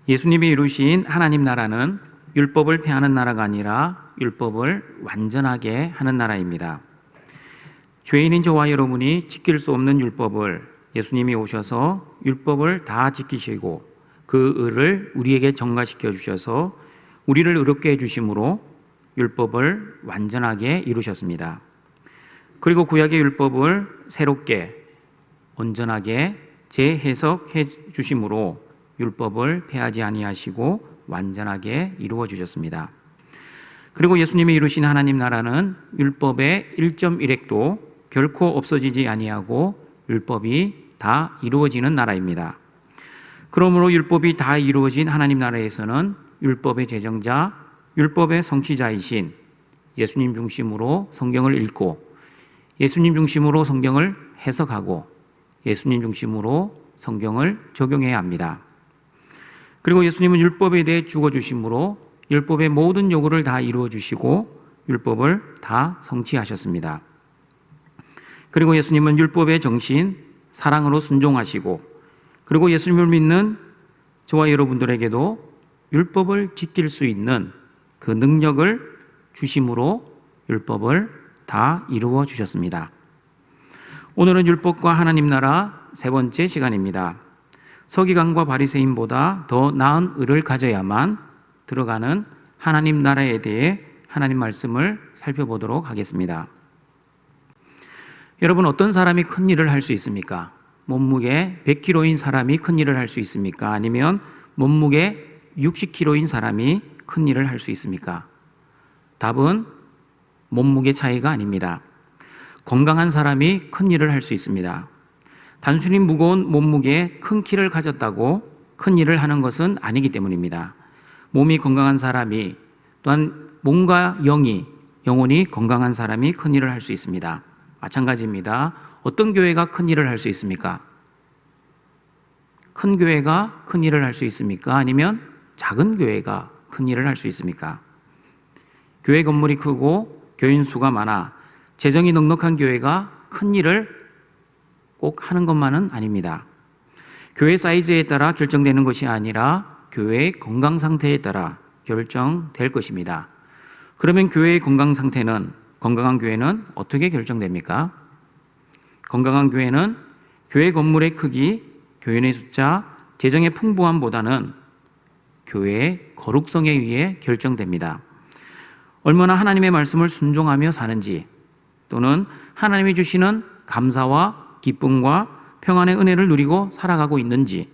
예수님이 이루신 하나님 나라는 율법을 폐하는 나라가 아니라 율법을 완전하게 하는 나라입니다. 죄인인 저와 여러분이 지킬 수 없는 율법을 예수님이 오셔서 율법을 다 지키시고 그 의를 우리에게 전가시켜 주셔서 우리를 의롭게 해주심으로 율법을 완전하게 이루셨습니다. 그리고 구약의 율법을 새롭게 온전하게 재해석해 주심으로 율법을 폐하지 아니하시고 완전하게 이루어 주셨습니다. 그리고 예수님이 이루신 하나님 나라는 율법의 1.1획도 결코 없어지지 아니하고 율법이 다 이루어지는 나라입니다. 그러므로 율법이 다 이루어진 하나님 나라에서는 율법의 제정자, 율법의 성취자이신 예수님 중심으로 성경을 읽고 예수님 중심으로 성경을 해석하고 예수님 중심으로 성경을 적용해야 합니다. 그리고 예수님은 율법에 대해 죽어주심으로 율법의 모든 요구를 다 이루어주시고 율법을 다 성취하셨습니다. 그리고 예수님은 율법의 정신, 사랑으로 순종하시고 그리고 예수님을 믿는 저와 여러분들에게도 율법을 지킬 수 있는 그 능력을 주심으로 율법을 다 이루어 주셨습니다. 오늘은 율법과 하나님 나라 세 번째 시간입니다. 서기관과 바리새인보다 더 나은 의를 가져야만 들어가는 하나님 나라에 대해 하나님 말씀을 살펴보도록 하겠습니다. 여러분, 어떤 사람이 큰 일을 할 수 있습니까? 몸무게 100kg인 사람이 큰 일을 할 수 있습니까? 아니면 몸무게 60kg인 사람이 큰 일을 할 수 있습니까? 답은 몸무게 차이가 아닙니다. 건강한 사람이 큰 일을 할 수 있습니다. 단순히 무거운 몸무게에 큰 키를 가졌다고 큰 일을 하는 것은 아니기 때문입니다. 몸이 건강한 사람이 또한 몸과 영혼이 건강한 사람이 큰 일을 할 수 있습니다. 마찬가지입니다. 어떤 교회가 큰 일을 할 수 있습니까? 큰 교회가 큰 일을 할 수 있습니까? 아니면 작은 교회가 큰 일을 할 수 있습니까? 교회 건물이 크고 교인 수가 많아 재정이 넉넉한 교회가 큰 일을 꼭 하는 것만은 아닙니다. 교회 사이즈에 따라 결정되는 것이 아니라 교회의 건강 상태에 따라 결정될 것입니다. 그러면 교회의 건강 상태는, 건강한 교회는 어떻게 결정됩니까? 건강한 교회는 교회 건물의 크기, 교인의 숫자, 재정의 풍부함보다는 교회의 거룩성에 의해 결정됩니다. 얼마나 하나님의 말씀을 순종하며 사는지, 또는 하나님이 주시는 감사와 기쁨과 평안의 은혜를 누리고 살아가고 있는지,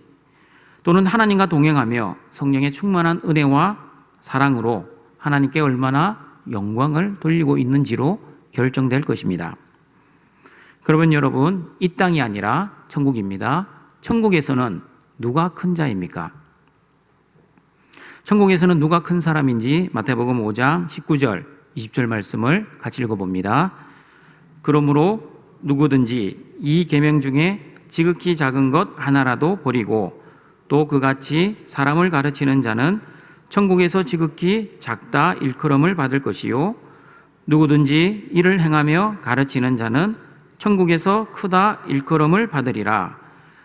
또는 하나님과 동행하며 성령의 충만한 은혜와 사랑으로 하나님께 얼마나 영광을 돌리고 있는지로 결정될 것입니다. 그러면 여러분, 이 땅이 아니라 천국입니다. 천국에서는 누가 큰 자입니까? 천국에서는 누가 큰 사람인지 마태복음 5장 19절, 20절 말씀을 같이 읽어봅니다. 그러므로 누구든지 이 계명 중에 지극히 작은 것 하나라도 버리고 또 그같이 사람을 가르치는 자는 천국에서 지극히 작다 일컬음을 받을 것이요 누구든지 이를 행하며 가르치는 자는 천국에서 크다 일컬음을 받으리라.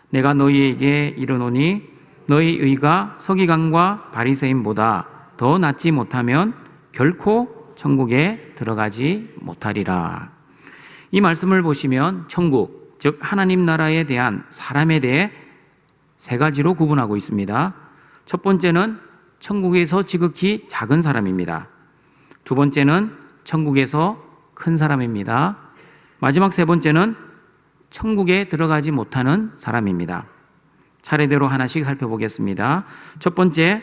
내가 너희에게 이르노니 너희 의가 서기관과 바리새인보다 더 낫지 못하면 결코 천국에 들어가지 못하리라. 이 말씀을 보시면 천국, 즉 하나님 나라에 대한 사람에 대해 세 가지로 구분하고 있습니다. 첫 번째는 천국에서 지극히 작은 사람입니다. 두 번째는 천국에서 큰 사람입니다. 마지막 세 번째는 천국에 들어가지 못하는 사람입니다. 차례대로 하나씩 살펴보겠습니다. 첫 번째,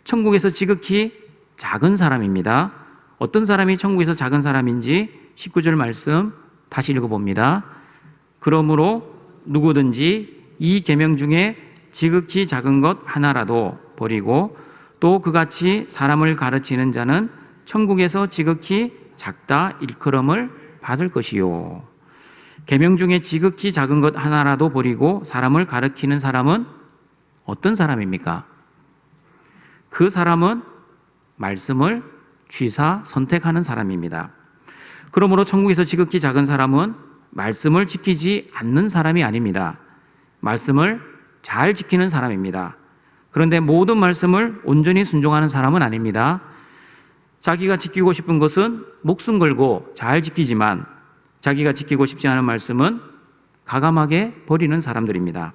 천국에서 지극히 작은 사람입니다. 어떤 사람이 천국에서 작은 사람인지 19절 말씀 다시 읽어봅니다. 그러므로 누구든지 이 계명 중에 지극히 작은 것 하나라도 버리고 또 그같이 사람을 가르치는 자는 천국에서 지극히 작다 일컬음을 받을 것이요. 계명 중에 지극히 작은 것 하나라도 버리고 사람을 가르치는 사람은 어떤 사람입니까? 그 사람은 말씀을 취사 선택하는 사람입니다. 그러므로 천국에서 지극히 작은 사람은 말씀을 지키지 않는 사람이 아닙니다. 말씀을 잘 지키는 사람입니다. 그런데 모든 말씀을 온전히 순종하는 사람은 아닙니다. 자기가 지키고 싶은 것은 목숨 걸고 잘 지키지만 자기가 지키고 싶지 않은 말씀은 가감하게 버리는 사람들입니다.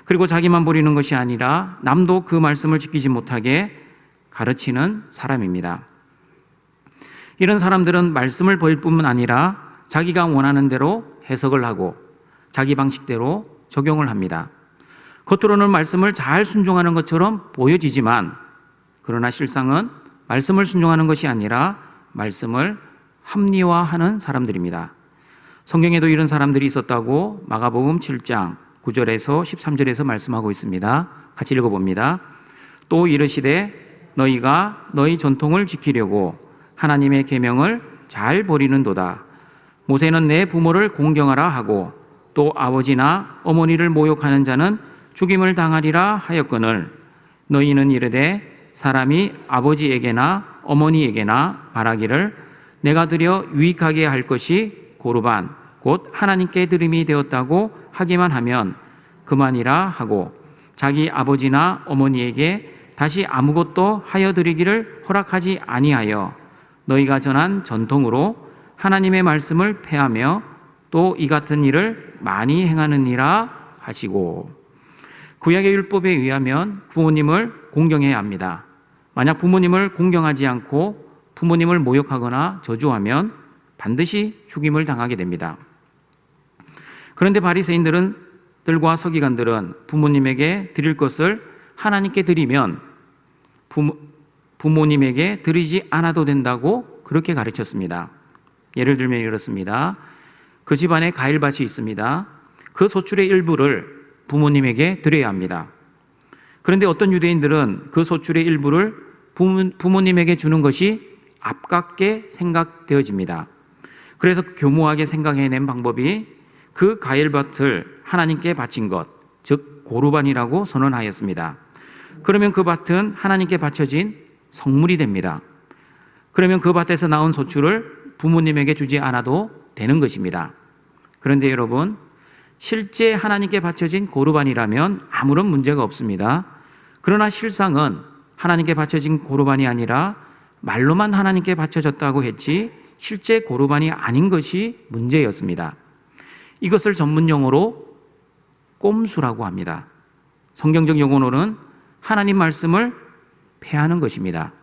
그리고 자기만 버리는 것이 아니라 남도 그 말씀을 지키지 못하게 가르치는 사람입니다. 이런 사람들은 말씀을 버릴 뿐만 아니라 자기가 원하는 대로 해석을 하고 자기 방식대로 적용을 합니다. 겉으로는 말씀을 잘 순종하는 것처럼 보여지지만 그러나 실상은 말씀을 순종하는 것이 아니라 말씀을 합리화하는 사람들입니다. 성경에도 이런 사람들이 있었다고 마가복음 7장 9절에서 13절에서 말씀하고 있습니다. 같이 읽어봅니다. 또 이르시되 너희가 너희 전통을 지키려고 하나님의 계명을 잘 버리는도다. 모세는 내 부모를 공경하라 하고 또 아버지나 어머니를 모욕하는 자는 죽임을 당하리라 하였거늘 너희는 이르되 사람이 아버지에게나 어머니에게나 바라기를 내가 드려 유익하게 할 것이 고르반 곧 하나님께 드림이 되었다고 하기만 하면 그만이라 하고 자기 아버지나 어머니에게 다시 아무것도 하여 드리기를 허락하지 아니하여 너희가 전한 전통으로 하나님의 말씀을 폐하며 또 이 같은 일을 많이 행하느니라 하시고. 구약의 율법에 의하면 부모님을 공경해야 합니다. 만약 부모님을 공경하지 않고 부모님을 모욕하거나 저주하면 반드시 죽임을 당하게 됩니다. 그런데 바리새인들과 서기관들은 부모님에게 드릴 것을 하나님께 드리면 부모님에게 드리지 않아도 된다고 그렇게 가르쳤습니다. 예를 들면 이렇습니다. 그 집안에 과일밭이 있습니다. 그 소출의 일부를 부모님에게 드려야 합니다. 그런데 어떤 유대인들은 그 소출의 일부를 부모님에게 주는 것이 아깝게 생각되어집니다. 그래서 교묘하게 생각해낸 방법이 그 과일밭을 하나님께 바친 것, 즉 고르반이라고 선언하였습니다. 그러면 그 밭은 하나님께 바쳐진 성물이 됩니다. 그러면 그 밭에서 나온 소출을 부모님에게 주지 않아도 되는 것입니다. 그런데 여러분, 실제 하나님께 바쳐진 고르반이라면 아무런 문제가 없습니다. 그러나 실상은 하나님께 바쳐진 고르반이 아니라 말로만 하나님께 바쳐졌다고 했지 실제 고르반이 아닌 것이 문제였습니다. 이것을 전문용어로 꼼수라고 합니다. 성경적 용어로는 하나님 말씀을 폐하는 것입니다.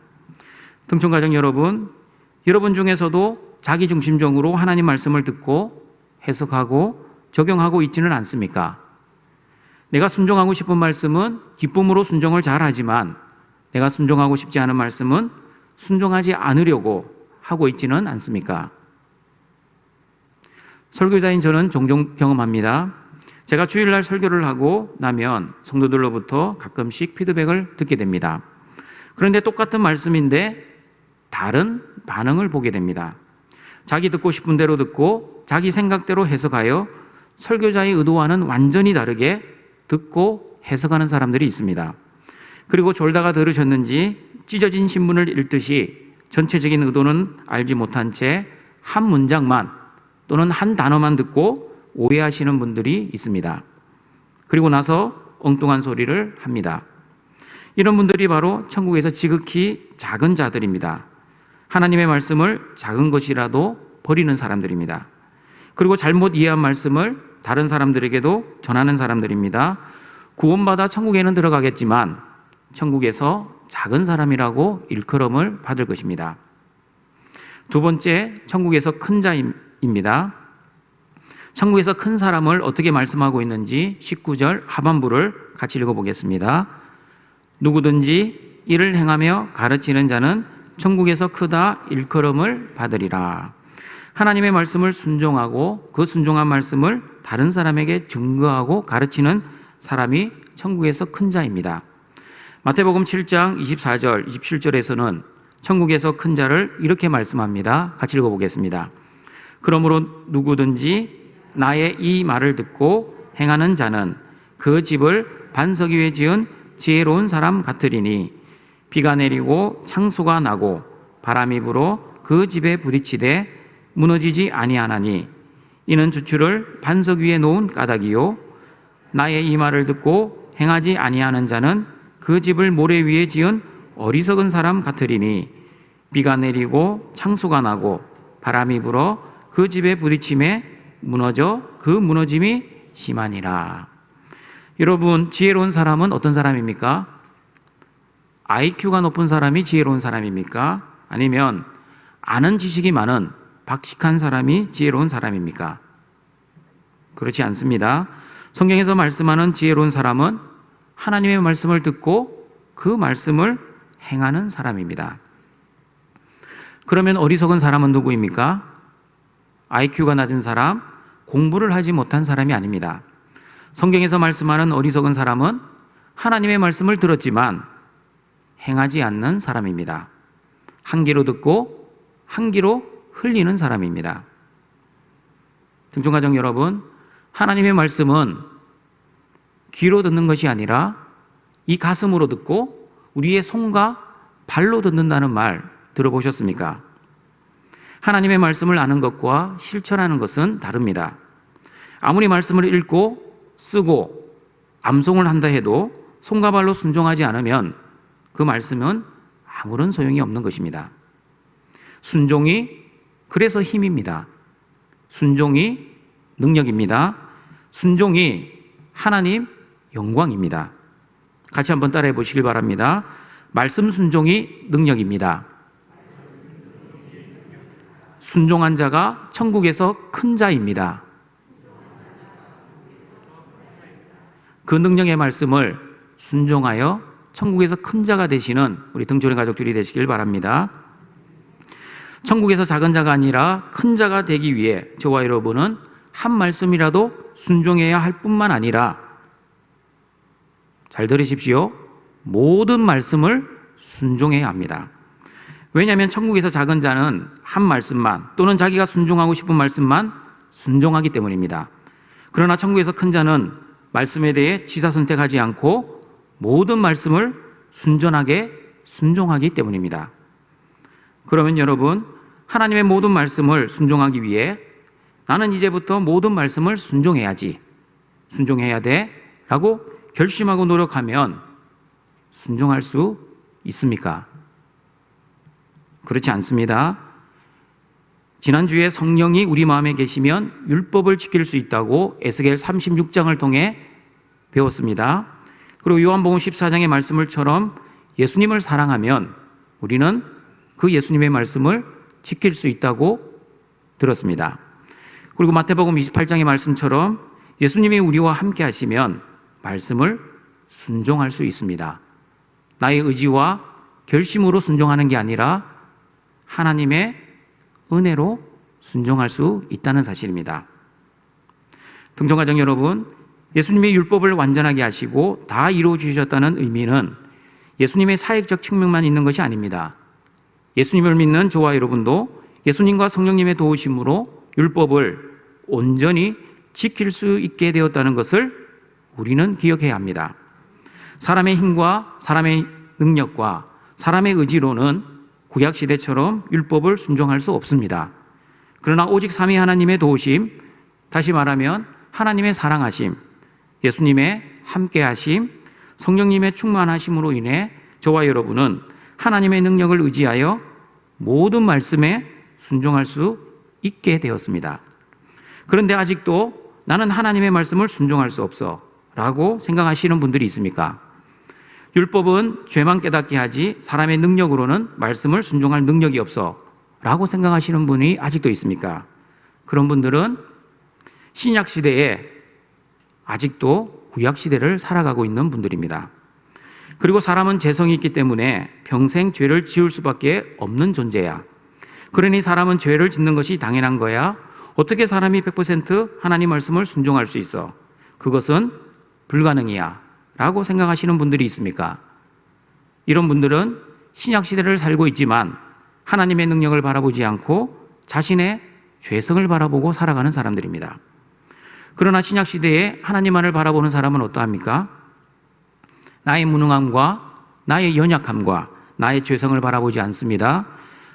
등촌가정 여러분 중에서도 자기중심적으로 하나님 말씀을 듣고 해석하고 적용하고 있지는 않습니까? 내가 순종하고 싶은 말씀은 기쁨으로 순종을 잘하지만 내가 순종하고 싶지 않은 말씀은 순종하지 않으려고 하고 있지는 않습니까? 설교자인 저는 종종 경험합니다. 제가 주일날 설교를 하고 나면 성도들로부터 가끔씩 피드백을 듣게 됩니다. 그런데 똑같은 말씀인데 다른 반응을 보게 됩니다. 자기 듣고 싶은 대로 듣고 자기 생각대로 해석하여 설교자의 의도와는 완전히 다르게 듣고 해석하는 사람들이 있습니다. 그리고 졸다가 들으셨는지 찢어진 신문을 읽듯이 전체적인 의도는 알지 못한 채 한 문장만 또는 한 단어만 듣고 오해하시는 분들이 있습니다. 그리고 나서 엉뚱한 소리를 합니다. 이런 분들이 바로 천국에서 지극히 작은 자들입니다. 하나님의 말씀을 작은 것이라도 버리는 사람들입니다. 그리고 잘못 이해한 말씀을 다른 사람들에게도 전하는 사람들입니다. 구원받아 천국에는 들어가겠지만 천국에서 작은 사람이라고 일컬음을 받을 것입니다. 두 번째, 천국에서 큰 자입니다. 천국에서 큰 사람을 어떻게 말씀하고 있는지 19절 하반부를 같이 읽어보겠습니다. 누구든지 이를 행하며 가르치는 자는 천국에서 크다 일컬음을 받으리라. 하나님의 말씀을 순종하고 그 순종한 말씀을 다른 사람에게 증거하고 가르치는 사람이 천국에서 큰 자입니다. 마태복음 7장 24절, 27절에서는 천국에서 큰 자를 이렇게 말씀합니다. 같이 읽어보겠습니다. 그러므로 누구든지 나의 이 말을 듣고 행하는 자는 그 집을 반석 위에 지은 지혜로운 사람 같으리니 비가 내리고 창수가 나고 바람이 불어 그 집에 부딪히되 무너지지 아니하나니 이는 주추를 반석 위에 놓은 까닭이요 나의 이 말을 듣고 행하지 아니하는 자는 그 집을 모래 위에 지은 어리석은 사람 같으리니 비가 내리고 창수가 나고 바람이 불어 그 집에 부딪힘에 무너져 그 무너짐이 심하니라. 여러분, 지혜로운 사람은 어떤 사람입니까? IQ가 높은 사람이 지혜로운 사람입니까? 아니면 아는 지식이 많은 박식한 사람이 지혜로운 사람입니까? 그렇지 않습니다. 성경에서 말씀하는 지혜로운 사람은 하나님의 말씀을 듣고 그 말씀을 행하는 사람입니다. 그러면 어리석은 사람은 누구입니까? IQ가 낮은 사람, 공부를 하지 못한 사람이 아닙니다. 성경에서 말씀하는 어리석은 사람은 하나님의 말씀을 들었지만 행하지 않는 사람입니다. 한 귀로 듣고 한 귀로 흘리는 사람입니다. 등촌가족 여러분, 하나님의 말씀은 귀로 듣는 것이 아니라 이 가슴으로 듣고 우리의 손과 발로 듣는다는 말 들어보셨습니까? 하나님의 말씀을 아는 것과 실천하는 것은 다릅니다. 아무리 말씀을 읽고 쓰고 암송을 한다 해도 손과 발로 순종하지 않으면 그 말씀은 아무런 소용이 없는 것입니다. 순종이 그래서 힘입니다. 순종이 능력입니다. 순종이 하나님 영광입니다. 같이 한번 따라해 보시길 바랍니다. 말씀 순종이 능력입니다. 순종한 자가 천국에서 큰 자입니다. 그 능력의 말씀을 순종하여 천국에서 큰 자가 되시는 우리 등촌의 가족들이 되시길 바랍니다. 천국에서 작은 자가 아니라 큰 자가 되기 위해 저와 여러분은 한 말씀이라도 순종해야 할 뿐만 아니라, 잘 들으십시오, 모든 말씀을 순종해야 합니다. 왜냐하면 천국에서 작은 자는 한 말씀만 또는 자기가 순종하고 싶은 말씀만 순종하기 때문입니다. 그러나 천국에서 큰 자는 말씀에 대해 지사선택하지 않고 모든 말씀을 순전하게 순종하기 때문입니다. 그러면 여러분, 하나님의 모든 말씀을 순종하기 위해 나는 이제부터 모든 말씀을 순종해야지, 순종해야 돼 라고 결심하고 노력하면 순종할 수 있습니까? 그렇지 않습니다. 지난주에 성령이 우리 마음에 계시면 율법을 지킬 수 있다고 에스겔 36장을 통해 배웠습니다. 그리고 요한복음 14장의 말씀을처럼 예수님을 사랑하면 우리는 그 예수님의 말씀을 지킬 수 있다고 들었습니다. 그리고 마태복음 28장의 말씀처럼 예수님이 우리와 함께 하시면 말씀을 순종할 수 있습니다. 나의 의지와 결심으로 순종하는 게 아니라 하나님의 은혜로 순종할 수 있다는 사실입니다. 등촌가족 여러분, 예수님의 율법을 완전하게 하시고 다 이루어 주셨다는 의미는 예수님의 사역적 측면만 있는 것이 아닙니다. 예수님을 믿는 저와 여러분도 예수님과 성령님의 도우심으로 율법을 온전히 지킬 수 있게 되었다는 것을 우리는 기억해야 합니다. 사람의 힘과 사람의 능력과 사람의 의지로는 구약시대처럼 율법을 순종할 수 없습니다. 그러나 오직 삼위 하나님의 도우심, 다시 말하면 하나님의 사랑하심, 예수님의 함께하심, 성령님의 충만하심으로 인해 저와 여러분은 하나님의 능력을 의지하여 모든 말씀에 순종할 수 있게 되었습니다. 그런데 아직도 나는 하나님의 말씀을 순종할 수 없어 라고 생각하시는 분들이 있습니까? 율법은 죄만 깨닫게 하지 사람의 능력으로는 말씀을 순종할 능력이 없어 라고 생각하시는 분이 아직도 있습니까? 그런 분들은 신약시대에 아직도 구약시대를 살아가고 있는 분들입니다. 그리고 사람은 죄성이 있기 때문에 평생 죄를 지을 수밖에 없는 존재야. 그러니 사람은 죄를 짓는 것이 당연한 거야. 어떻게 사람이 100% 하나님 말씀을 순종할 수 있어? 그것은 불가능이야 라고 생각하시는 분들이 있습니까? 이런 분들은 신약시대를 살고 있지만 하나님의 능력을 바라보지 않고 자신의 죄성을 바라보고 살아가는 사람들입니다. 그러나 신약시대에 하나님만을 바라보는 사람은 어떠합니까? 나의 무능함과 나의 연약함과 나의 죄성을 바라보지 않습니다.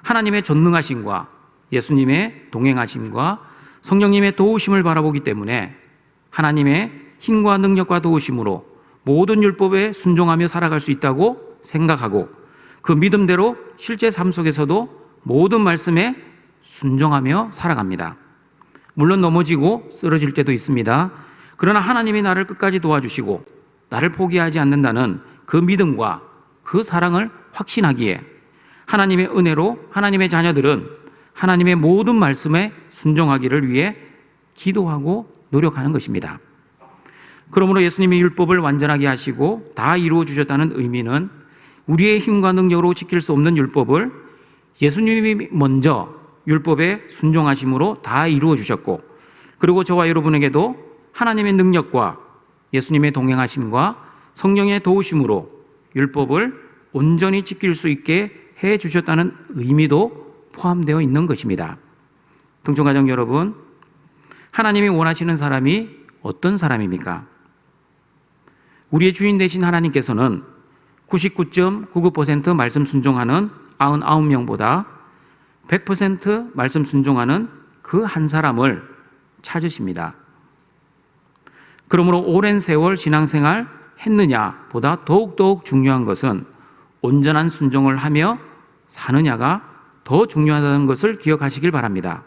하나님의 전능하심과 예수님의 동행하심과 성령님의 도우심을 바라보기 때문에 하나님의 힘과 능력과 도우심으로 모든 율법에 순종하며 살아갈 수 있다고 생각하고 그 믿음대로 실제 삶 속에서도 모든 말씀에 순종하며 살아갑니다. 물론 넘어지고 쓰러질 때도 있습니다. 그러나 하나님이 나를 끝까지 도와주시고 나를 포기하지 않는다는 그 믿음과 그 사랑을 확신하기에 하나님의 은혜로 하나님의 자녀들은 하나님의 모든 말씀에 순종하기를 위해 기도하고 노력하는 것입니다. 그러므로 예수님이 율법을 완전하게 하시고 다 이루어 주셨다는 의미는 우리의 힘과 능력으로 지킬 수 없는 율법을 예수님이 먼저 율법에 순종하심으로 다 이루어 주셨고, 그리고 저와 여러분에게도 하나님의 능력과 예수님의 동행하심과 성령의 도우심으로 율법을 온전히 지킬 수 있게 해 주셨다는 의미도 포함되어 있는 것입니다. 동청가정 여러분, 하나님이 원하시는 사람이 어떤 사람입니까? 우리의 주인 되신 하나님께서는 99.99% 말씀 순종하는 99명보다 100% 말씀 순종하는 그 한 사람을 찾으십니다. 그러므로 오랜 세월 신앙생활 했느냐 보다 더욱 중요한 것은 온전한 순종을 하며 사느냐가 더 중요하다는 것을 기억하시길 바랍니다.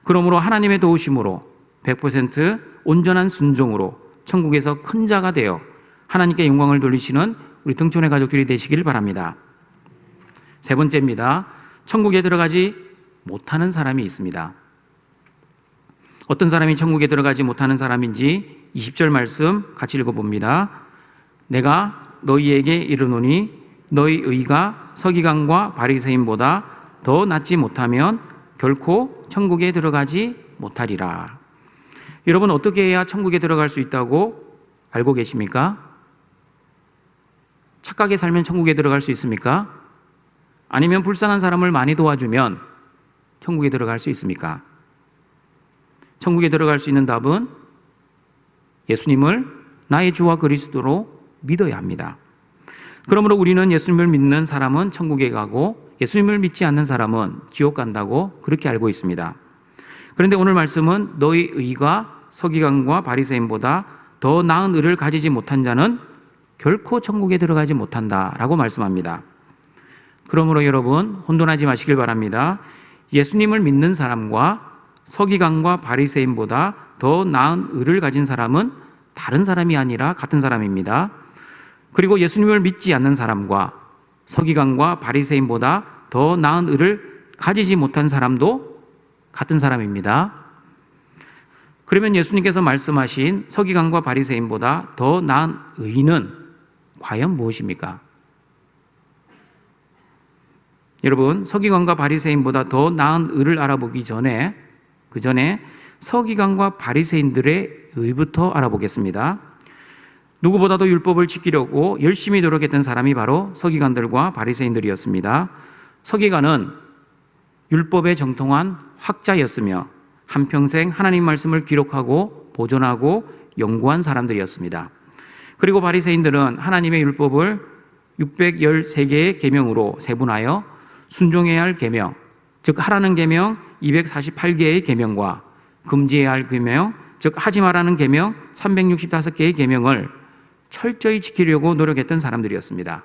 그러므로 하나님의 도우심으로 100% 온전한 순종으로 천국에서 큰 자가 되어 하나님께 영광을 돌리시는 우리 등촌의 가족들이 되시길 바랍니다. 세 번째입니다. 천국에 들어가지 못하는 사람이 있습니다. 어떤 사람이 천국에 들어가지 못하는 사람인지 20절 말씀 같이 읽어봅니다. 내가 너희에게 이르노니 너희 의가 서기관과 바리새인보다 더 낫지 못하면 결코 천국에 들어가지 못하리라. 여러분, 어떻게 해야 천국에 들어갈 수 있다고 알고 계십니까? 착하게 살면 천국에 들어갈 수 있습니까? 아니면 불쌍한 사람을 많이 도와주면 천국에 들어갈 수 있습니까? 천국에 들어갈 수 있는 답은 예수님을 나의 주와 그리스도로 믿어야 합니다. 그러므로 우리는 예수님을 믿는 사람은 천국에 가고 예수님을 믿지 않는 사람은 지옥 간다고 그렇게 알고 있습니다. 그런데 오늘 말씀은 너희 의가 서기관과 바리새인보다 더 나은 의를 가지지 못한 자는 결코 천국에 들어가지 못한다라고 말씀합니다. 그러므로 여러분, 혼돈하지 마시길 바랍니다. 예수님을 믿는 사람과 서기관과 바리새인보다 더 나은 의를 가진 사람은 다른 사람이 아니라 같은 사람입니다. 그리고 예수님을 믿지 않는 사람과 서기관과 바리새인보다 더 나은 의를 가지지 못한 사람도 같은 사람입니다. 그러면 예수님께서 말씀하신 서기관과 바리새인보다 더 나은 의는 과연 무엇입니까? 여러분, 서기관과 바리새인보다 더 나은 의를 알아보기 전에 그 전에 서기관과 바리새인들의 의부터 알아보겠습니다. 누구보다도 율법을 지키려고 열심히 노력했던 사람이 바로 서기관들과 바리새인들이었습니다. 서기관은 율법에 정통한 학자였으며 한평생 하나님 말씀을 기록하고 보존하고 연구한 사람들이었습니다. 그리고 바리새인들은 하나님의 율법을 613개의 계명으로 세분하여 순종해야 할 계명, 즉 하라는 계명 248개의 계명과 금지해야 할 계명, 즉 하지 말라는 계명 365개의 계명을 철저히 지키려고 노력했던 사람들이었습니다.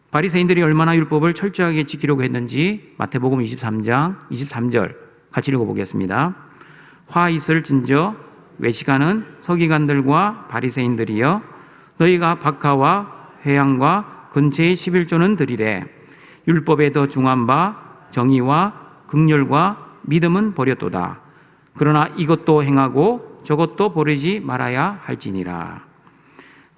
바리새인들이 얼마나 율법을 철저하게 지키려고 했는지 마태복음 23장 23절 같이 읽어보겠습니다. 화 있을진저 외식하는 서기관들과 바리새인들이여, 너희가 박하와 회향과 근처의 11조는 드리래. 율법에 더 중한 바 정의와 긍휼과 믿음은 버렸도다. 그러나 이것도 행하고 저것도 버리지 말아야 할지니라.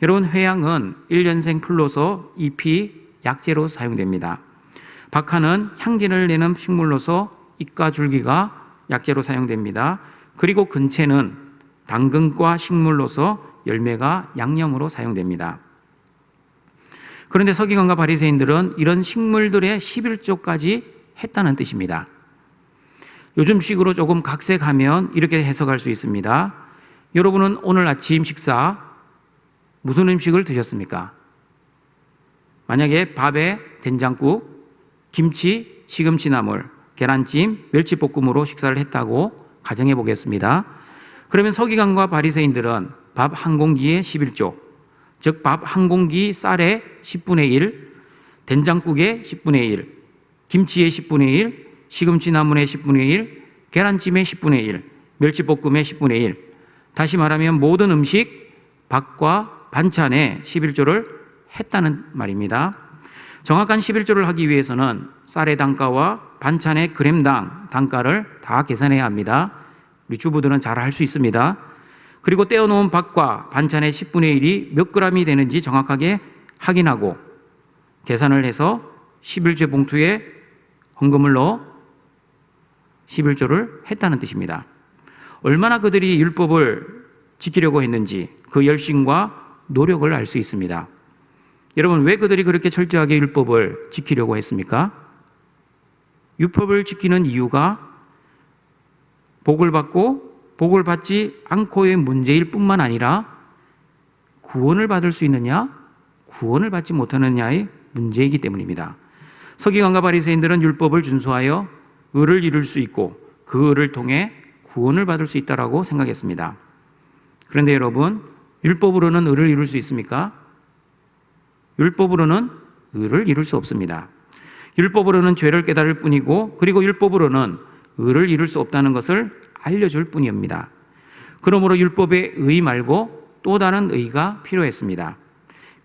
여러분, 회향은 1년생 풀로서 잎이 약재로 사용됩니다. 박하는 향기를 내는 식물로서 잎과 줄기가 약재로 사용됩니다. 그리고 근채는 당근과 식물로서 열매가 양념으로 사용됩니다. 그런데 서기관과 바리새인들은 이런 식물들의 11조까지 했다는 뜻입니다. 요즘식으로 조금 각색하면 이렇게 해석할 수 있습니다. 여러분은 오늘 아침 식사 무슨 음식을 드셨습니까? 만약에 밥에 된장국, 김치, 시금치나물, 계란찜, 멸치볶음으로 식사를 했다고 가정해 보겠습니다. 그러면 서기관과 바리새인들은 밥 한 공기에 11조, 즉 밥 한 공기 쌀에 10분의 1, 된장국에 10분의 1, 김치에 10분의 1, 시금치 나물에 10분의 1, 계란찜에 10분의 1, 멸치볶음에 10분의 1. 다시 말하면 모든 음식, 밥과 반찬에 11조를 했다는 말입니다. 정확한 11조를 하기 위해서는 쌀의 단가와 반찬의 그램당 단가를 다 계산해야 합니다. 우리 주부들은 잘 할 수 있습니다. 그리고 떼어놓은 밥과 반찬의 10분의 1이 몇 그램이 되는지 정확하게 확인하고 계산을 해서 11조 봉투에 헌금을 넣어 11조를 했다는 뜻입니다. 얼마나 그들이 율법을 지키려고 했는지 그 열심과 노력을 알 수 있습니다. 여러분, 왜 그들이 그렇게 철저하게 율법을 지키려고 했습니까? 율법을 지키는 이유가 복을 받고 복을 받지 않고의 문제일 뿐만 아니라 구원을 받을 수 있느냐, 구원을 받지 못하느냐의 문제이기 때문입니다. 서기관과 바리새인들은 율법을 준수하여 의를 이룰 수 있고 그 의를 통해 구원을 받을 수 있다라고 생각했습니다. 그런데 여러분, 율법으로는 의를 이룰 수 있습니까? 율법으로는 의를 이룰 수 없습니다. 율법으로는 죄를 깨달을 뿐이고, 그리고 율법으로는 의를 이룰 수 없다는 것을 알려줄 뿐입니다. 그러므로 율법의 의 말고 또 다른 의가 필요했습니다.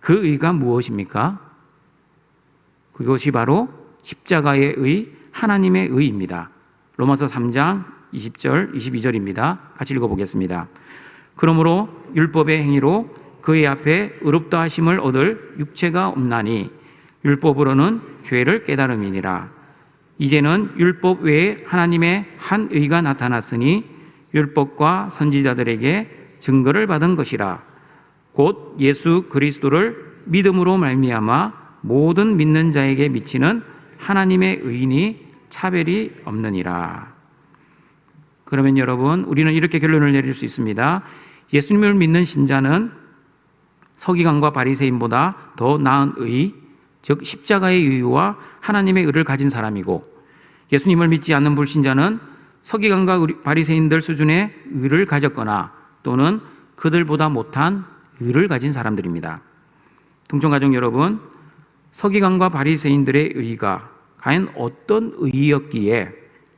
그 의가 무엇입니까? 그것이 바로 십자가의 의, 하나님의 의입니다. 로마서 3장 20절, 22절입니다. 같이 읽어보겠습니다. 그러므로 율법의 행위로 그의 앞에 의롭다 하심을 얻을 육체가 없나니 율법으로는 죄를 깨달음이니라. 이제는 율법 외에 하나님의 한 의가 나타났으니 율법과 선지자들에게 증거를 받은 것이라. 곧 예수 그리스도를 믿음으로 말미암아 모든 믿는 자에게 미치는 하나님의 의인이 차별이 없느니라. 그러면 여러분, 우리는 이렇게 결론을 내릴 수 있습니다. 예수님을 믿는 신자는 서기관과 바리새인보다 더 나은 의, 즉 십자가의 의와 하나님의 의를 가진 사람이고, 예수님을 믿지 않는 불신자는 서기관과 바리새인들 수준의 의를 가졌거나 또는 그들보다 못한 의를 가진 사람들입니다. 동청가족 여러분, 서기관과 바리새인들의 의가 과연 어떤 의였기에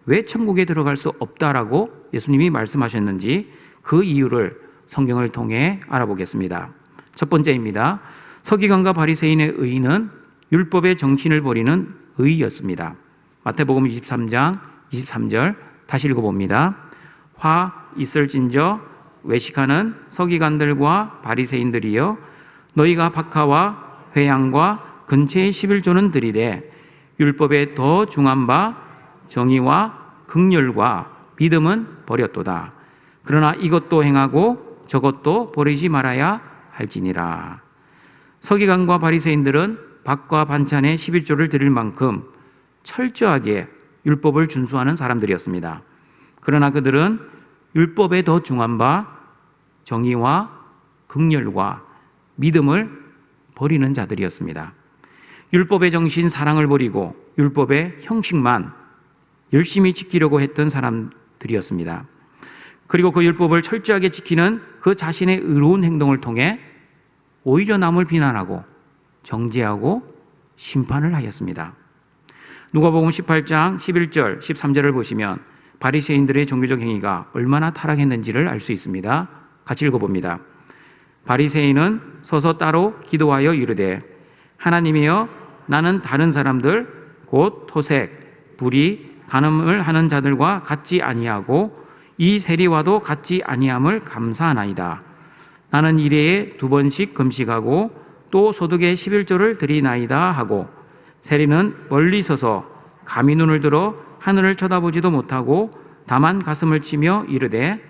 왜 천국에 들어갈 수 없다라고 예수님이 말씀하셨는지 그 이유를 성경을 통해 알아보겠습니다. 첫 번째입니다. 서기관과 바리새인의 의는 율법의 정신을 버리는 의였습니다. 마태복음 23장 23절 다시 읽어봅니다. 화 있을진저 외식하는 서기관들과 바리새인들이여, 너희가 박하와 회양과 근처의 11조는 드리되 율법에 더 중한 바 정의와 긍휼과 믿음은 버렸도다. 그러나 이것도 행하고 저것도 버리지 말아야 할지니라. 서기관과 바리새인들은 밥과 반찬에 11조를 드릴 만큼 철저하게 율법을 준수하는 사람들이었습니다. 그러나 그들은 율법에 더 중한 바 정의와 긍휼과 믿음을 버리는 자들이었습니다. 율법의 정신 사랑을 버리고 율법의 형식만 열심히 지키려고 했던 사람들이었습니다. 그리고 그 율법을 철저하게 지키는 그 자신의 의로운 행동을 통해 오히려 남을 비난하고 정죄하고 심판을 하였습니다. 누가복음 18장 11절 13절을 보시면 바리새인들의 종교적 행위가 얼마나 타락했는지를 알 수 있습니다. 같이 읽어봅니다. 바리새인은 서서 따로 기도하여 이르되, 하나님이여, 나는 다른 사람들 곧 토색, 불의, 간음을 하는 자들과 같지 아니하고 이 세리와도 같지 아니함을 감사하나이다. 나는 일회에 2번씩 금식하고 또 소득의 11조를 드리나이다 하고, 세리는 멀리 서서 감히 눈을 들어 하늘을 쳐다보지도 못하고 다만 가슴을 치며 이르되,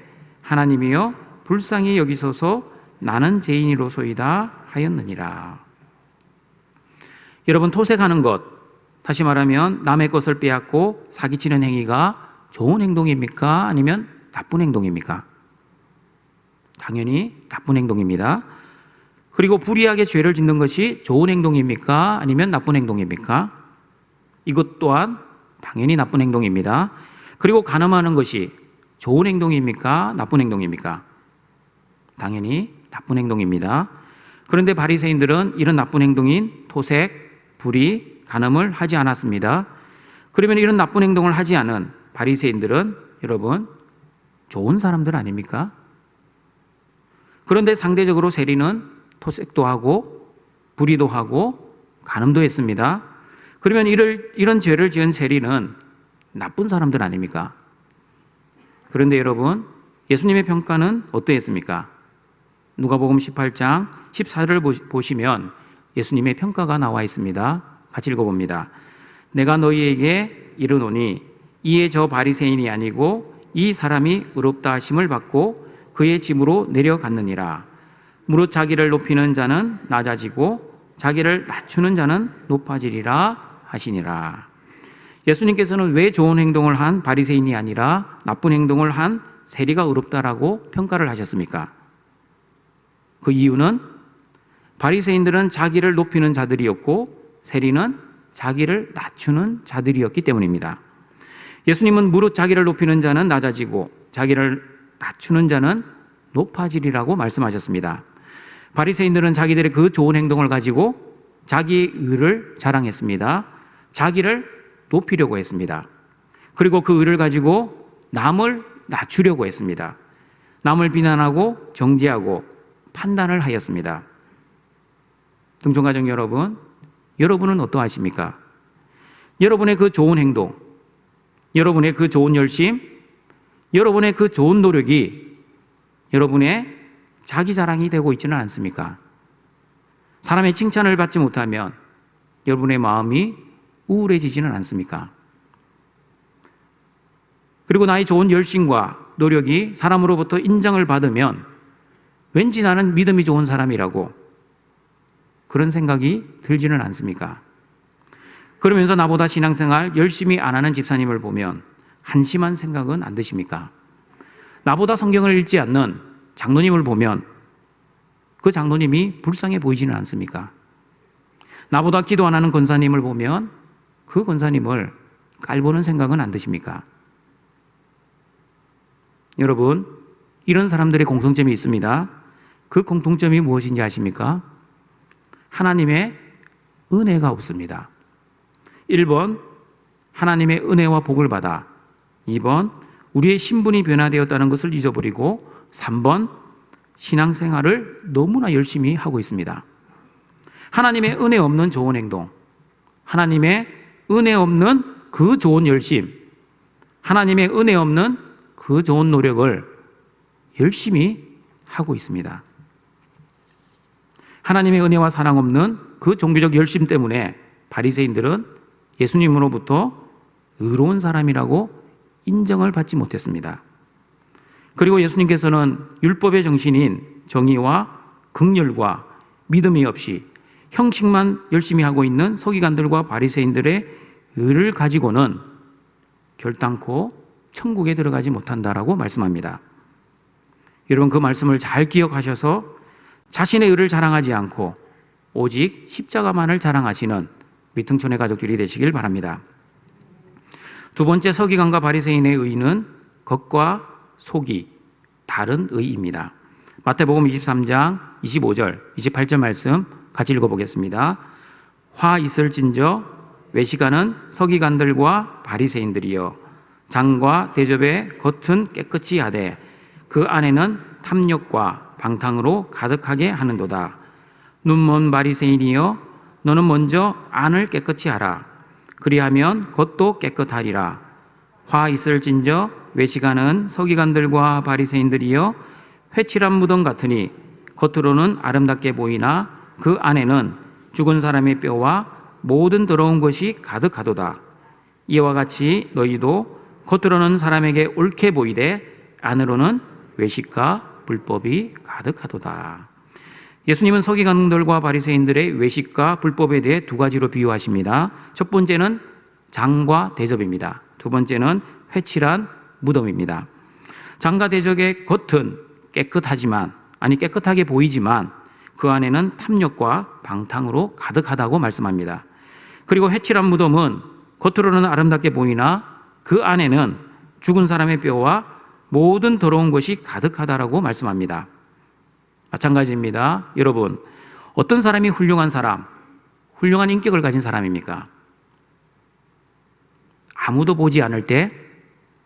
하나님이여 불쌍히 여기소서, 나는 죄인이로소이다 하였느니라. 여러분, 토색하는 것, 다시 말하면 남의 것을 빼앗고 사기치는 행위가 좋은 행동입니까? 아니면 나쁜 행동입니까? 당연히 나쁜 행동입니다. 그리고 불의하게 죄를 짓는 것이 좋은 행동입니까? 아니면 나쁜 행동입니까? 이것 또한 당연히 나쁜 행동입니다. 그리고 간음하는 것이 좋은 행동입니까? 나쁜 행동입니까? 당연히 나쁜 행동입니다. 그런데 바리새인들은 이런 나쁜 행동인 토색, 불의, 간음을 하지 않았습니다. 그러면 이런 나쁜 행동을 하지 않은 바리새인들은 여러분 좋은 사람들 아닙니까? 그런데 상대적으로 세리는 토색도 하고 불의도 하고 간음도 했습니다. 그러면 이런 죄를 지은 세리는 나쁜 사람들 아닙니까? 그런데 여러분 예수님의 평가는 어떠했습니까? 누가복음 18장 14절을 보시면 예수님의 평가가 나와 있습니다. 같이 읽어봅니다. 내가 너희에게 이르노니 이에 저 바리새인이 아니고 이 사람이 의롭다 하심을 받고 그의 집으로 내려갔느니라. 무릇 자기를 높이는 자는 낮아지고 자기를 낮추는 자는 높아지리라 하시니라. 예수님께서는 왜 좋은 행동을 한 바리새인이 아니라 나쁜 행동을 한 세리가 의롭다라고 평가를 하셨습니까? 그 이유는 바리새인들은 자기를 높이는 자들이었고 세리는 자기를 낮추는 자들이었기 때문입니다. 예수님은 무릇 자기를 높이는 자는 낮아지고 자기를 낮추는 자는 높아지리라고 말씀하셨습니다. 바리새인들은 자기들의 그 좋은 행동을 가지고 자기의 의를 자랑했습니다. 자기를 높이려고 했습니다. 그리고 그 의를 가지고 남을 낮추려고 했습니다. 남을 비난하고 정죄하고 판단을 하였습니다. 등촌가족 여러분, 여러분은 어떠하십니까? 여러분의 그 좋은 행동, 여러분의 그 좋은 열심, 여러분의 그 좋은 노력이 여러분의 자기 자랑이 되고 있지는 않습니까? 사람의 칭찬을 받지 못하면 여러분의 마음이 우울해지지는 않습니까? 그리고 나의 좋은 열심과 노력이 사람으로부터 인정을 받으면 왠지 나는 믿음이 좋은 사람이라고 그런 생각이 들지는 않습니까? 그러면서 나보다 신앙생활 열심히 안 하는 집사님을 보면 한심한 생각은 안 드십니까? 나보다 성경을 읽지 않는 장로님을 보면 그 장로님이 불쌍해 보이지는 않습니까? 나보다 기도 안 하는 권사님을 보면 그 권사님을 깔보는 생각은 안 드십니까? 여러분, 이런 사람들의 공통점이 있습니다. 그 공통점이 무엇인지 아십니까? 하나님의 은혜가 없습니다. 1번, 하나님의 은혜와 복을 받아 2번, 우리의 신분이 변화되었다는 것을 잊어버리고 3번, 신앙생활을 너무나 열심히 하고 있습니다. 하나님의 은혜 없는 좋은 행동, 하나님의 은혜 없는 그 좋은 열심, 하나님의 은혜 없는 그 좋은 노력을 열심히 하고 있습니다. 하나님의 은혜와 사랑 없는 그 종교적 열심 때문에 바리새인들은 예수님으로부터 의로운 사람이라고 인정을 받지 못했습니다. 그리고 예수님께서는 율법의 정신인 정의와 긍휼과 믿음이 없이 형식만 열심히 하고 있는 서기관들과 바리새인들의 의를 가지고는 결단코 천국에 들어가지 못한다라고 말씀합니다. 여러분, 그 말씀을 잘 기억하셔서 자신의 의를 자랑하지 않고 오직 십자가만을 자랑하시는 우리 등촌의 가족들이 되시길 바랍니다. 두 번째, 서기관과 바리새인의 의는 겉과 속이 다른 의입니다. 마태복음 23장 25절, 28절 말씀 같이 읽어보겠습니다. 화 있을진저 외식하는 서기관들과 바리새인들이여 장과 대접의 겉은 깨끗이 하되 그 안에는 탐욕과 방탕으로 가득하게 하는도다. 눈먼 바리새인이여 너는 먼저 안을 깨끗이 하라. 그리하면 겉도 깨끗하리라. 화 있을진저 외식하는 서기관들과 바리새인들이여 회칠한 무덤 같으니 겉으로는 아름답게 보이나 그 안에는 죽은 사람의 뼈와 모든 더러운 것이 가득하도다. 이와 같이 너희도 겉으로는 사람에게 옳게 보이되 안으로는 외식과 불법이 가득하도다. 예수님은 서기관들과 바리새인들의 외식과 불법에 대해 두 가지로 비유하십니다. 첫 번째는 장과 대접입니다. 두 번째는 회칠한 무덤입니다. 장과 대접의 겉은 깨끗하게 보이지만 그 안에는 탐욕과 방탕으로 가득하다고 말씀합니다. 그리고 회칠한 무덤은 겉으로는 아름답게 보이나 그 안에는 죽은 사람의 뼈와 모든 더러운 것이 가득하다라고 말씀합니다. 마찬가지입니다. 여러분, 어떤 사람이 훌륭한 사람, 훌륭한 인격을 가진 사람입니까? 아무도 보지 않을 때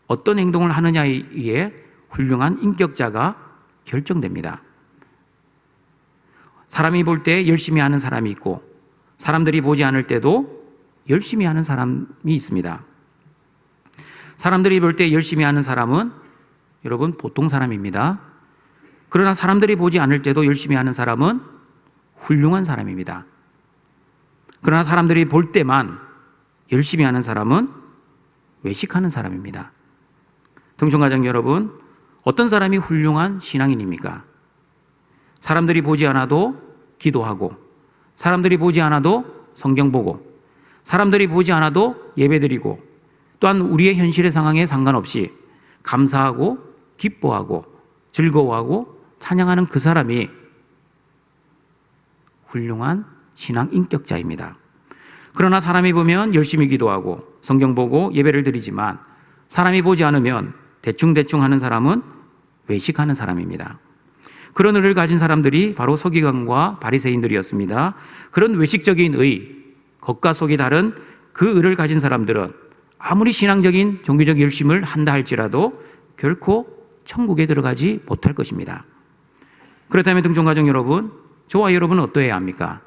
어떤 행동을 하느냐에 의해 훌륭한 인격자가 결정됩니다. 사람이 볼 때 열심히 하는 사람이 있고 사람들이 보지 않을 때도 열심히 하는 사람이 있습니다. 사람들이 볼 때 열심히 하는 사람은 여러분 보통 사람입니다. 그러나 사람들이 보지 않을 때도 열심히 하는 사람은 훌륭한 사람입니다. 그러나 사람들이 볼 때만 열심히 하는 사람은 외식하는 사람입니다. 등촌가정 여러분, 어떤 사람이 훌륭한 신앙인입니까? 사람들이 보지 않아도 기도하고, 사람들이 보지 않아도 성경 보고, 사람들이 보지 않아도 예배드리고, 또한 우리의 현실의 상황에 상관없이 감사하고 기뻐하고 즐거워하고 찬양하는 그 사람이 훌륭한 신앙 인격자입니다. 그러나 사람이 보면 열심히 기도하고 성경 보고 예배를 드리지만 사람이 보지 않으면 대충대충 하는 사람은 외식하는 사람입니다. 그런 의를 가진 사람들이 바로 서기관과 바리새인들이었습니다. 그런 외식적인 의, 겉과 속이 다른 그 의를 가진 사람들은 아무리 신앙적인 종교적 열심을 한다 할지라도 결코 천국에 들어가지 못할 것입니다. 그렇다면 등촌가정 여러분, 저와 여러분은 어떠해야 합니까?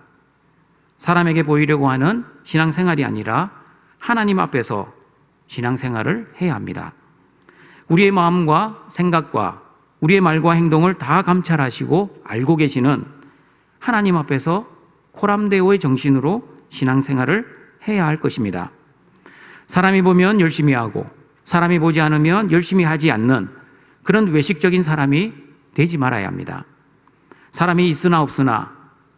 사람에게 보이려고 하는 신앙생활이 아니라 하나님 앞에서 신앙생활을 해야 합니다. 우리의 마음과 생각과 우리의 말과 행동을 다 감찰하시고 알고 계시는 하나님 앞에서 코람데오의 정신으로 신앙생활을 해야 할 것입니다. 사람이 보면 열심히 하고 사람이 보지 않으면 열심히 하지 않는 그런 외식적인 사람이 되지 말아야 합니다. 사람이 있으나 없으나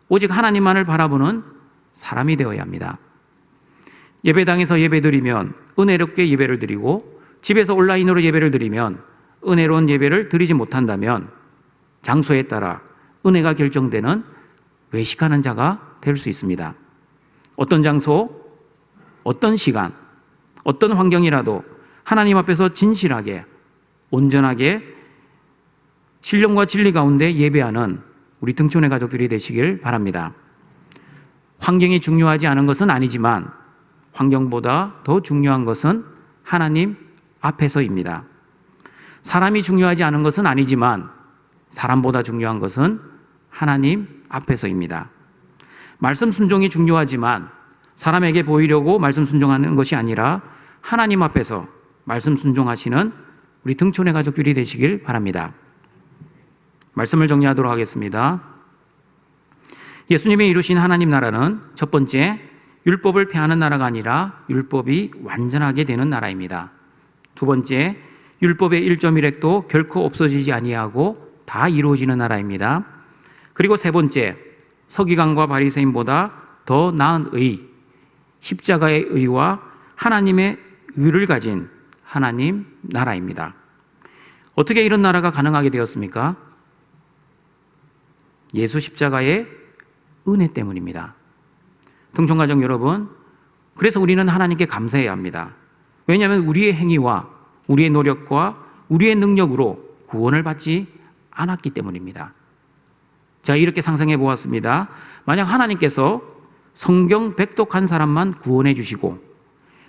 오직 하나님만을 바라보는 사람이 되어야 합니다. 예배당에서 예배드리면 은혜롭게 예배를 드리고 집에서 온라인으로 예배를 드리면 은혜로운 예배를 드리지 못한다면 장소에 따라 은혜가 결정되는 외식하는 자가 될 수 있습니다. 어떤 장소, 어떤 시간, 어떤 환경이라도 하나님 앞에서 진실하게, 온전하게 신령과 진리 가운데 예배하는 우리 등촌의 가족들이 되시길 바랍니다. 환경이 중요하지 않은 것은 아니지만 환경보다 더 중요한 것은 하나님 앞에서입니다. 사람이 중요하지 않은 것은 아니지만 사람보다 중요한 것은 하나님 앞에서입니다. 말씀 순종이 중요하지만 사람에게 보이려고 말씀 순종하는 것이 아니라 하나님 앞에서 말씀 순종하시는 우리 등촌의 가족들이 되시길 바랍니다. 말씀을 정리하도록 하겠습니다. 예수님이 이루신 하나님 나라는 첫 번째, 율법을 폐하는 나라가 아니라 율법이 완전하게 되는 나라입니다. 두 번째, 율법의 1.1획도 결코 없어지지 아니하고 다 이루어지는 나라입니다. 그리고 세 번째, 서기관과 바리새인보다 더 나은 의, 십자가의 의와 하나님의 의를 가진 하나님 나라입니다. 어떻게 이런 나라가 가능하게 되었습니까? 예수 십자가의 은혜 때문입니다. 등촌가족 여러분, 그래서 우리는 하나님께 감사해야 합니다. 왜냐하면 우리의 행위와 우리의 노력과 우리의 능력으로 구원을 받지 않았기 때문입니다. 자, 이렇게 상상해 보았습니다. 만약 하나님께서 성경 백독한 사람만 구원해 주시고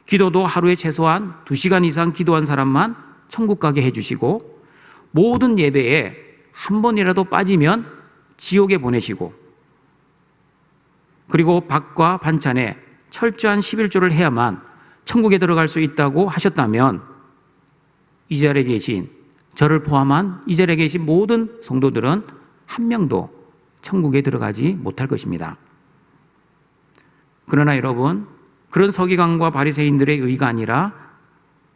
기도도 하루에 최소한 2시간 이상 기도한 사람만 천국 가게 해주시고 모든 예배에 한 번이라도 빠지면 지옥에 보내시고 그리고 밥과 반찬에 철저한 11조를 해야만 천국에 들어갈 수 있다고 하셨다면 이 자리에 계신 저를 포함한 이 자리에 계신 모든 성도들은 한 명도 천국에 들어가지 못할 것입니다. 그러나 여러분, 그런 서기관과 바리새인들의 의가 아니라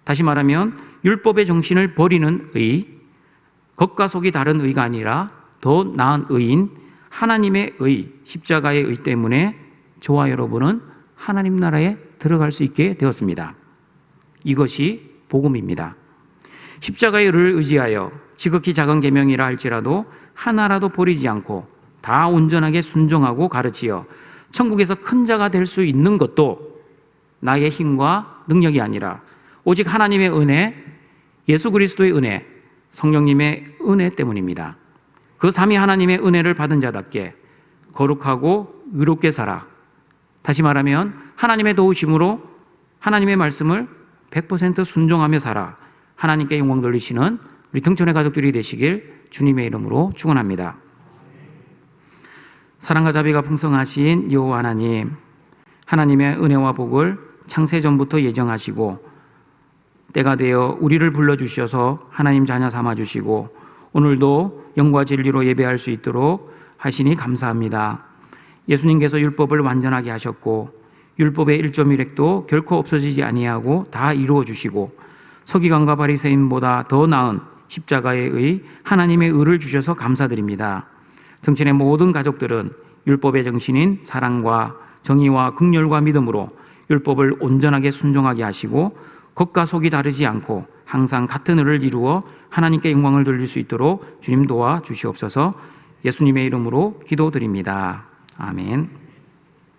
다시 말하면 율법의 정신을 버리는 의, 겉과 속이 다른 의가 아니라 더 나은 의인 하나님의 의, 십자가의 의 때문에 저와 여러분은 하나님 나라에 들어갈 수 있게 되었습니다. 이것이 복음입니다. 십자가의 의를 의지하여 지극히 작은 계명이라 할지라도 하나라도 버리지 않고 다 온전하게 순종하고 가르치어 천국에서 큰 자가 될 수 있는 것도 나의 힘과 능력이 아니라 오직 하나님의 은혜, 예수 그리스도의 은혜, 성령님의 은혜 때문입니다. 그 삼위 하나님의 은혜를 받은 자답게 거룩하고 의롭게 살아. 다시 말하면 하나님의 도우심으로 하나님의 말씀을 100% 순종하며 살아 하나님께 영광 돌리시는 우리 등촌의 가족들이 되시길 주님의 이름으로 축원합니다. 사랑과 자비가 풍성하신 여호와 하나님, 하나님의 은혜와 복을 창세전부터 예정하시고 때가 되어 우리를 불러주셔서 하나님 자녀 삼아주시고 오늘도 영과 진리로 예배할 수 있도록 하시니 감사합니다. 예수님께서 율법을 완전하게 하셨고 율법의 1.1획도 결코 없어지지 아니하고 다 이루어 주시고 서기관과 바리새인보다 더 나은 십자가의 의 하나님의 의를 주셔서 감사드립니다. 등촌의 모든 가족들은 율법의 정신인 사랑과 정의와 긍휼과 믿음으로 율법을 온전하게 순종하게 하시고 겉과 속이 다르지 않고 항상 같은 의를 이루어 하나님께 영광을 돌릴 수 있도록 주님 도와 주시옵소서. 예수님의 이름으로 기도드립니다. 아멘.